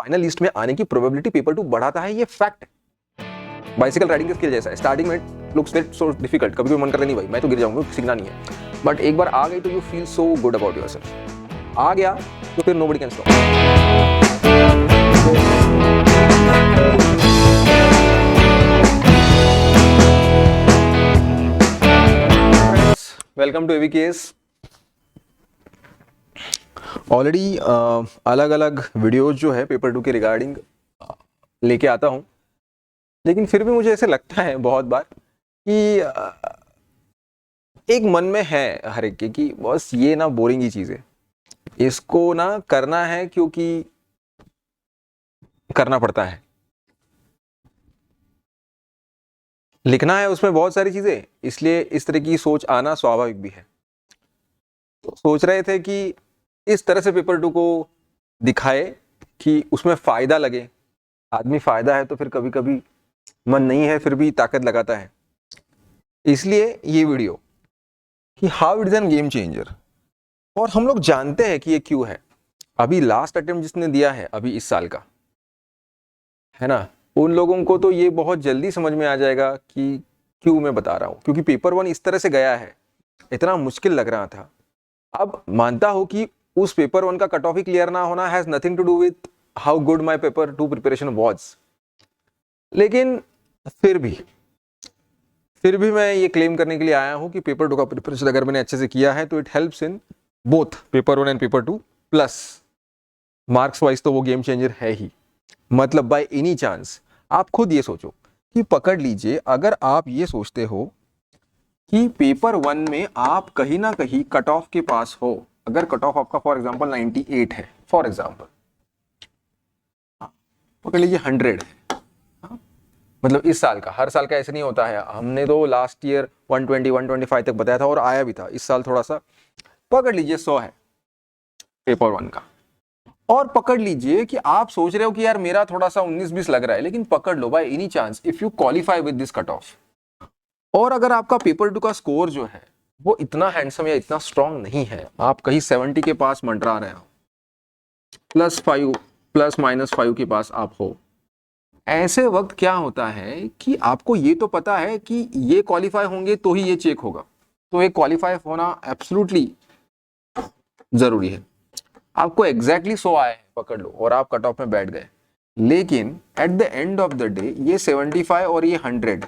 Final list में आने की प्रोबेबिलिटी पेपर 2 बढ़ाता है, ये फैक्ट है। बाइसिकल राइडिंग के स्किल जैसा है, स्टार्टिंग में लुक्स सो डिफिकल्ट, कभी मन करता नहीं भाई मैं तो गिर जाऊंगा, सीखना नहीं है, बट एक बार आ गई तो you feel so good about yourself. आ गया तो फिर nobody can stop. Welcome to AVKS. Already अलग अलग वीडियोज जो है पेपर 2 के रिगार्डिंग लेके आता हूँ, लेकिन फिर भी मुझे ऐसे लगता है बहुत बार कि एक मन में है हर एक के कि बस ये ना बोरिंग ही चीज़ है, इसको ना करना है क्योंकि करना पड़ता है, लिखना है उसमें बहुत सारी चीज़ें, इसलिए इस तरह की सोच आना स्वाभाविक भी है। तो सोच रहे थे कि इस तरह से पेपर 2 को दिखाए कि उसमें फ़ायदा लगे। आदमी फ़ायदा है तो फिर कभी कभी मन नहीं है फिर भी ताकत लगाता है, इसलिए ये वीडियो कि how it is an game changer. और हम लोग जानते हैं कि ये क्यों है। अभी लास्ट अटेम्प्ट जिसने दिया है अभी इस साल का, है ना, उन लोगों को तो ये बहुत जल्दी समझ में आ जाएगा कि क्यों मैं बता रहा हूँ, क्योंकि पेपर 1 इस तरह से गया है, इतना मुश्किल लग रहा था। अब मानता हूँ कि उस पेपर 1 का कट ऑफ ही क्लियर ना होना has nothing to do with how good my paper 2 preparation was, लेकिन फिर भी मैं ये क्लेम करने के लिए आया हूँ कि पेपर 2 का प्रिपरेशन अगर मैंने अच्छे से किया है तो it helps in both paper 1 and paper 2, plus marks wise तो वो गेम चेंजर है ही। मतलब बाय एनी चांस आप खुद ये सोचो कि पकड़ लीजिए, अगर आप ये सोचते हो कि पेपर 1 में आप कहीं ना कहीं कट ऑफ के पास हो, अगर कट ऑफ आपका फॉर एग्जांपल 98 है, फॉर एग्जांपल पकड़ लीजिए 100 है, मतलब इस साल का, हर साल का ऐसे नहीं होता है, हमने तो लास्ट ईयर 120 125 तक बताया था और आया भी था, इस साल थोड़ा सा पकड़ लीजिए 100 है पेपर 1 का। और पकड़ लीजिए कि आप सोच रहे हो कि यार मेरा थोड़ा सा 19-20 लग रहा है, लेकिन पकड़ लो by any chance if you qualify with this cut off, और अगर आपका पेपर 2 का स्कोर जो है वो इतना हैंडसम या इतना स्ट्रांग नहीं है, आप कहीं 70 के पास मंडरा रहे हो, +5 ±5 के पास आप हो, ऐसे वक्त क्या होता है कि आपको ये तो पता है कि ये क्वालिफाई होंगे तो ही ये चेक होगा, तो ये क्वालिफाई होना एब्सोल्युटली जरूरी है। आपको एग्जैक्टली 100 आए हैं पकड़ लो और आप कट ऑफ में बैठ गए, लेकिन at the end of the day ये 75 और ये 100,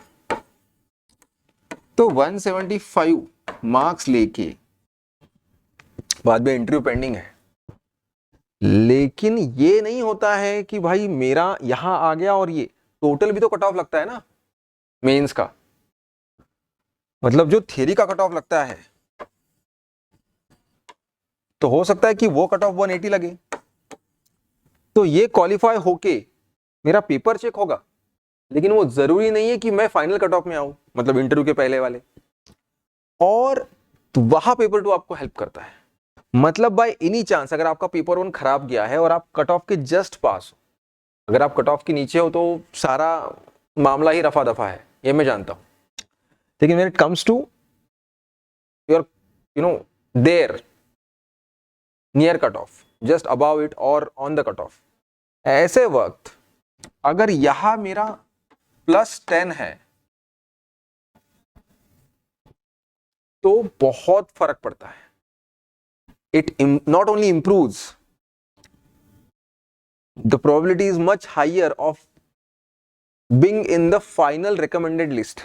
तो 175 मार्क्स लेके बाद में इंटरव्यू पेंडिंग है, लेकिन ये नहीं होता है कि भाई मेरा यहां आ गया और ये टोटल भी तो कट ऑफ लगता है ना मेंस का, मतलब जो थ्योरी का कट ऑफ लगता है तो हो सकता है कि वो कट ऑफ 180 लगे, तो ये क्वालिफाई होके मेरा पेपर चेक होगा, लेकिन वो जरूरी नहीं है कि मैं फाइनल कट ऑफ में आऊं, मतलब इंटरव्यू के पहले वाले, और वहां पेपर 2 आपको हेल्प करता है। मतलब बाय एनी चांस अगर आपका पेपर 1 खराब गया है और आप कट ऑफ के जस्ट पास हो, अगर आप कट ऑफ के नीचे हो तो सारा मामला ही रफा दफा है, ये मैं जानता हूं, लेकिन when it comes to your there near cut off, just about it और ऑन द कट ऑफ, ऐसे वक्त अगर यहां मेरा +10 है तो बहुत फर्क पड़ता है। It not only improves, the probability is much higher of being in the final recommended list।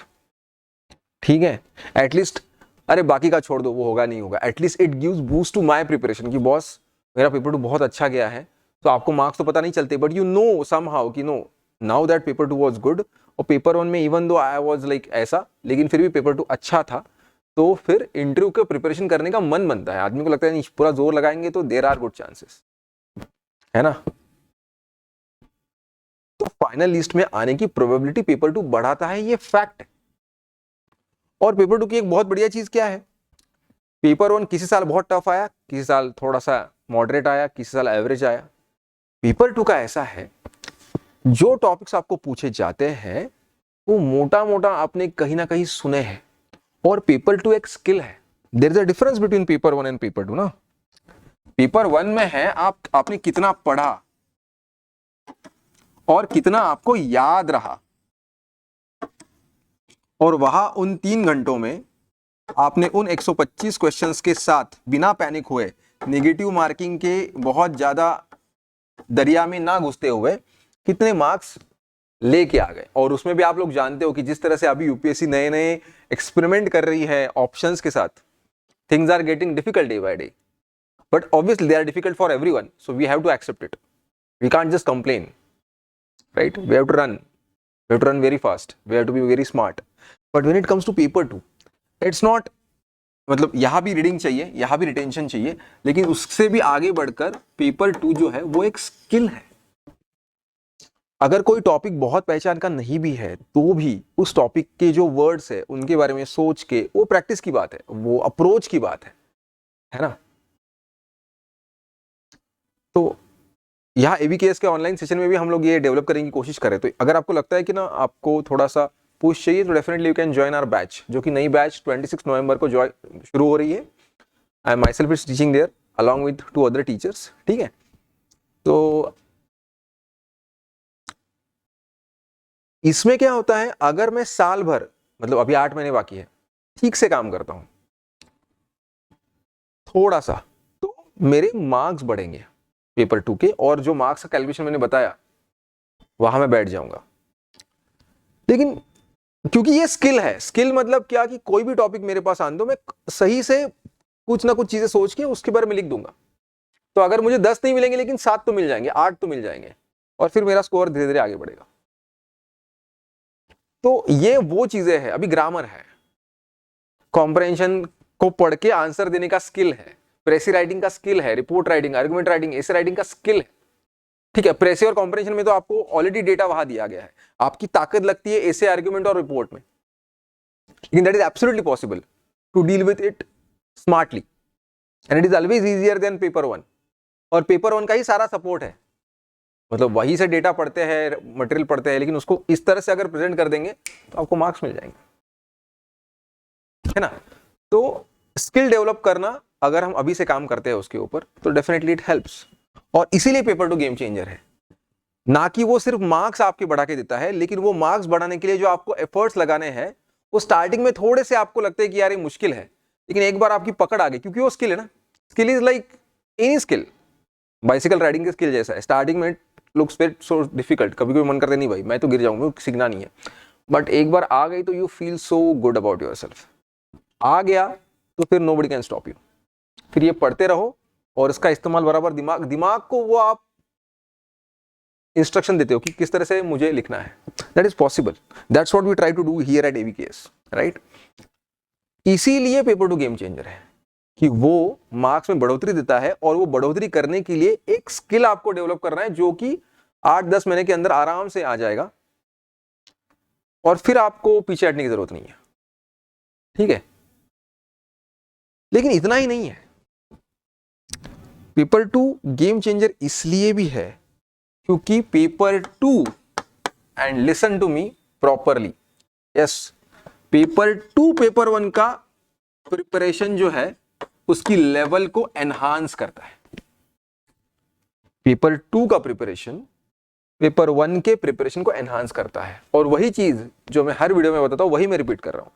ठीक है, एटलीस्ट, अरे बाकी का छोड़ दो वो होगा नहीं होगा, at least it gives boost to my preparation कि बॉस मेरा पेपर 2 बहुत अच्छा गया है, तो आपको मार्क्स तो पता नहीं चलते, बट यू नो समहाउ कि know now that paper 2 was good, और पेपर 1 में even though I was like ऐसा, लेकिन फिर भी पेपर 2 अच्छा था, तो फिर इंटरव्यू के प्रिपरेशन करने का मन बनता है, आदमी को लगता है नहीं पूरा जोर लगाएंगे तो देयर आर गुड चांसेस, है ना। तो फाइनल लिस्ट में आने की प्रोबेबिलिटी पेपर 2 बढ़ाता है, ये फैक्ट है। और पेपर 2 की एक बहुत बढ़िया चीज क्या है, पेपर 1 किसी साल बहुत टफ आया, किसी साल थोड़ा सा मॉडरेट आया, किसी साल एवरेज आया। पेपर 2 का ऐसा है, जो टॉपिक्स आपको पूछे जाते हैं वो मोटा मोटा आपने कहीं ना कहीं सुने हैं, और पेपर 2 एक स्किल है। There is a difference between paper 1 and paper 2 ना। पेपर 1 में है आपने कितना पढ़ा, और कितना आपको याद रहा। और वहां उन 3 घंटों में आपने उन 125 क्वेश्चंस के साथ बिना पैनिक हुए, नेगेटिव मार्किंग के बहुत ज्यादा दरिया में ना घुसते हुए कितने मार्क्स लेके आ गए। और उसमें भी आप लोग जानते हो कि जिस तरह से अभी यूपीएससी नए नए एक्सपेरिमेंट कर रही है ऑप्शंस के साथ, things are getting difficult day by day, but obviously they are difficult for everyone, so we have to accept it, we can't just complain, right? We have to run very fast, we have to be very smart. But when it comes to paper 2, it's not, मतलब यहां भी reading चाहिए, यहां भी retention चाहिए, लेकिन उससे भी आगे बढ़कर पेपर 2 जो है वो एक स्किल है। अगर कोई टॉपिक बहुत पहचान का नहीं भी है तो भी उस टॉपिक के जो वर्ड्स है उनके बारे में सोच के, वो प्रैक्टिस की बात है, वो अप्रोच की बात है ना? तो यहाँ एबीकेएस के ऑनलाइन सेशन में भी हम लोग ये डेवलप करने की कोशिश करें। तो अगर आपको लगता है कि ना आपको थोड़ा सा पुश चाहिए तो definitely you can join our batch, जो कि नई बैच 26 नवंबर को शुरू हो रही है। I am myself is teaching there along with 2 other teachers, ठीक है? तो इसमें क्या होता है, अगर मैं साल भर, मतलब अभी 8 महीने बाकी है, ठीक से काम करता हूं थोड़ा सा, तो मेरे मार्क्स बढ़ेंगे पेपर 2 के, और जो मार्क्स का कैलकुलेशन मैंने बताया वहां मैं बैठ जाऊंगा। लेकिन क्योंकि ये स्किल है, स्किल मतलब क्या कि कोई भी टॉपिक मेरे पास आने दो, मैं सही से कुछ ना कुछ चीजें सोच के उसके बारे में लिख दूंगा। तो अगर मुझे 10 नहीं मिलेंगे लेकिन 7 तो मिल जाएंगे, 8 तो मिल जाएंगे, और फिर मेरा स्कोर धीरे धीरे आगे बढ़ेगा। तो ये वो चीजें हैं। अभी ग्रामर है, कॉम्प्रहेंशन को पढ़ के आंसर देने का स्किल है, प्रेसी राइटिंग का स्किल है, report writing, argument writing, essay writing का स्किल है, ठीक है? प्रेसी और कॉम्प्रहेंशन में तो आपको ऑलरेडी डेटा वहां दिया गया है, आपकी ताकत लगती है एसे, आर्गुमेंट और रिपोर्ट में, लेकिन that is absolutely possible to deal with it smartly, and it is always easier than paper 1। और पेपर 1 का ही सारा सपोर्ट है, मतलब वही से डेटा पढ़ते हैं, मटेरियल पढ़ते हैं, लेकिन उसको इस तरह से अगर प्रेजेंट कर देंगे तो आपको मार्क्स मिल जाएंगे, है ना? तो स्किल डेवलप करना अगर हम अभी से काम करते हैं उसके ऊपर तो डेफिनेटली इट हेल्प्स। और इसीलिए पेपर 2 गेम चेंजर है, ना कि वो सिर्फ मार्क्स आपके बढ़ा के देता है, लेकिन वो मार्क्स बढ़ाने के लिए जो आपको एफर्ट्स लगाने हैं, वो स्टार्टिंग में थोड़े से आपको लगते हैं कि यार ये मुश्किल है, लेकिन एक बार आपकी पकड़ आ गई, क्योंकि वो स्किल है ना, skill is like any skill, bicycle riding की स्किल जैसा है। स्टार्टिंग में लुक्स वेरी सो डिफिकल्ट, कभी कोई मन करते नहीं भाई मैं तो गिर जाऊंगा, सीखना नहीं है, बट एक बार आ गई तो you feel so good about yourself. आ गया तो फिर नोबडी कैन स्टॉप यू। फिर ये पढ़ते रहो और इसका इस्तेमाल बराबर, दिमाग को वो आप इंस्ट्रक्शन देते हो कि किस तरह से मुझे लिखना है। That is possible, that's what we try to do here at ABKS, right? इसीलिए पेपर 2 गेम चेंजर है कि वो मार्क्स में बढ़ोतरी देता है, और वो बढ़ोतरी करने के लिए एक स्किल आपको डेवलप करना है जो कि 8-10 महीने के अंदर आराम से आ जाएगा, और फिर आपको पीछे हटने की जरूरत नहीं है, ठीक है? लेकिन इतना ही नहीं है, पेपर 2 गेम चेंजर इसलिए भी है क्योंकि paper 2, and listen to me properly, yes, paper 2 paper 1 का प्रिपरेशन जो है उसकी लेवल को एनहांस करता है। पेपर 2 का प्रिपरेशन पेपर 1 के प्रिपरेशन को एनहांस करता है। और वही चीज जो मैं हर वीडियो में बताता हूं वही मैं रिपीट कर रहा हूं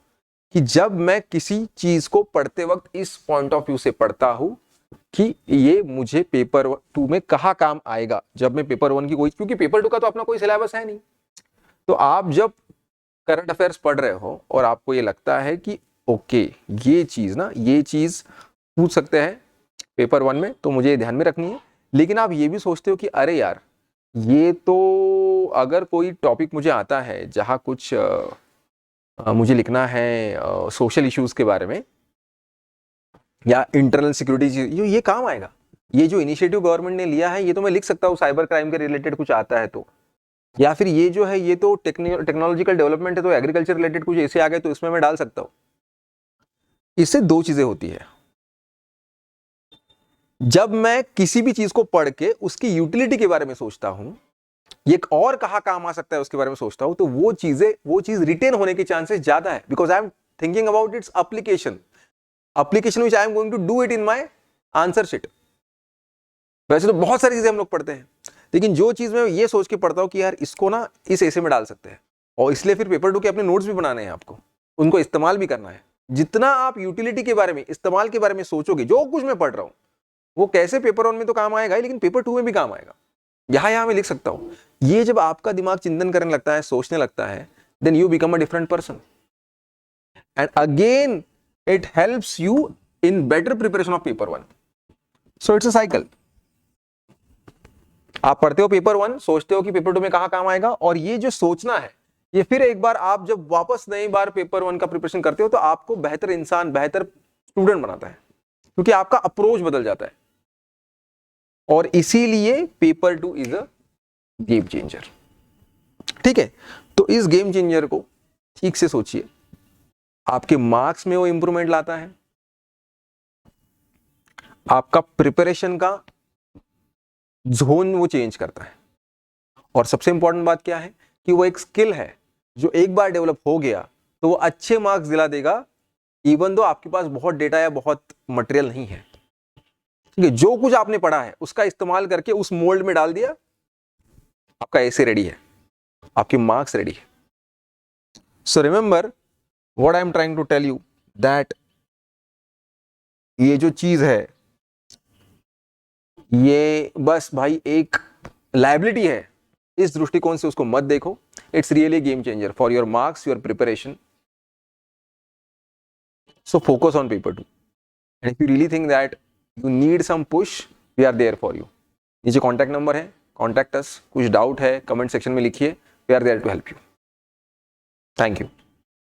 कि जब मैं किसी चीज को पढ़ते वक्त इस पॉइंट ऑफ व्यू से पढ़ता हूं कि ये मुझे पेपर 2 में कहां काम आएगा, जब मैं पेपर 1 की कोई, क्योंकि पेपर 2 का तो अपना कोई सिलेबस है नहीं, तो आप जब करंट अफेयर्स पढ़ रहे हो और आपको ये लगता है कि ओके ये चीज पूछ सकते हैं पेपर 1 में, तो मुझे ध्यान में रखनी है। लेकिन आप ये भी सोचते हो कि अरे यार ये तो अगर कोई टॉपिक मुझे आता है जहां कुछ मुझे लिखना है सोशल इश्यूज के बारे में या इंटरनल सिक्योरिटी, ये काम आएगा, ये जो इनिशिएटिव गवर्नमेंट ने लिया है ये तो मैं लिख सकता हूँ, साइबर क्राइम के रिलेटेड कुछ आता है तो, या फिर ये जो है ये तो टेक्नोलॉजिकल डेवलपमेंट है तो एग्रीकल्चर रिलेटेड कुछ ऐसे आ गए तो इसमें मैं डाल सकता हूँ। इससे 2 चीजें होती है, जब मैं किसी भी चीज को पढ़ के उसकी यूटिलिटी के बारे में सोचता हूं, ये और कहां काम आ सकता है उसके बारे में सोचता हूं, तो वो चीज रिटेन होने के चांसेस ज्यादा है, because I am thinking about it's application which I am going to do it in my answer sheet. वैसे तो बहुत सारी चीजें हम लोग पढ़ते हैं, लेकिन जो चीज मैं ये सोच के पढ़ता हूँ कि यार इसको ना इस ऐसे में डाल सकते हैं, और इसलिए फिर पेपर 2 के अपने नोट्स भी बनाने हैं, आपको उनको इस्तेमाल भी करना है। जितना आप यूटिलिटी के बारे में, इस्तेमाल के बारे में सोचोगे, जो कुछ मैं पढ़ रहा हूँ वो कैसे पेपर 1 में तो काम आएगा ही, लेकिन पेपर 2 में भी काम आएगा। यहां मैं लिख सकता हूं। ये जब आपका दिमाग चिंतन करने लगता है, सोचने लगता है, then you become a different person, and again it helps you in better preparation of paper 1। So it's a cycle. आप पढ़ते हो पेपर 1, सोचते हो कि पेपर 2 में कहां काम आएगा, और ये जो सोचना है ये फिर एक बार आप जब वापस नई बार पेपर 1 का प्रिपरेशन करते हो तो आपको बेहतर इंसान, बेहतर स्टूडेंट बनाता है, क्योंकि आपका अप्रोच बदल जाता है। और इसीलिए paper 2 is a game changer. ठीक है, तो इस गेम चेंजर को ठीक से सोचिए। आपके मार्क्स में वो इंप्रूवमेंट लाता है, आपका प्रिपरेशन का जोन वो चेंज करता है, और सबसे इंपॉर्टेंट बात क्या है कि वो एक स्किल है जो एक बार डेवलप हो गया तो वो अच्छे मार्क्स दिला देगा, इवन दो आपके पास बहुत डेटा या बहुत मटेरियल नहीं है। ठीक है, जो कुछ आपने पढ़ा है उसका इस्तेमाल करके उस मोल्ड में डाल दिया, आपका ऐसे रेडी है, आपके मार्क्स रेडी है। So remember what I am trying to tell you, that ये जो चीज है ये बस भाई एक लायबिलिटी है, इस दृष्टिकोण से उसको मत देखो। It's really game changer for your marks, your preparation. So focus on paper 2, and if you really think that you need some push, we are there for you. नीचे कॉन्टैक्ट नंबर है, contact us. कुछ doubt है comment section में लिखिए, we are there to help you. Thank you.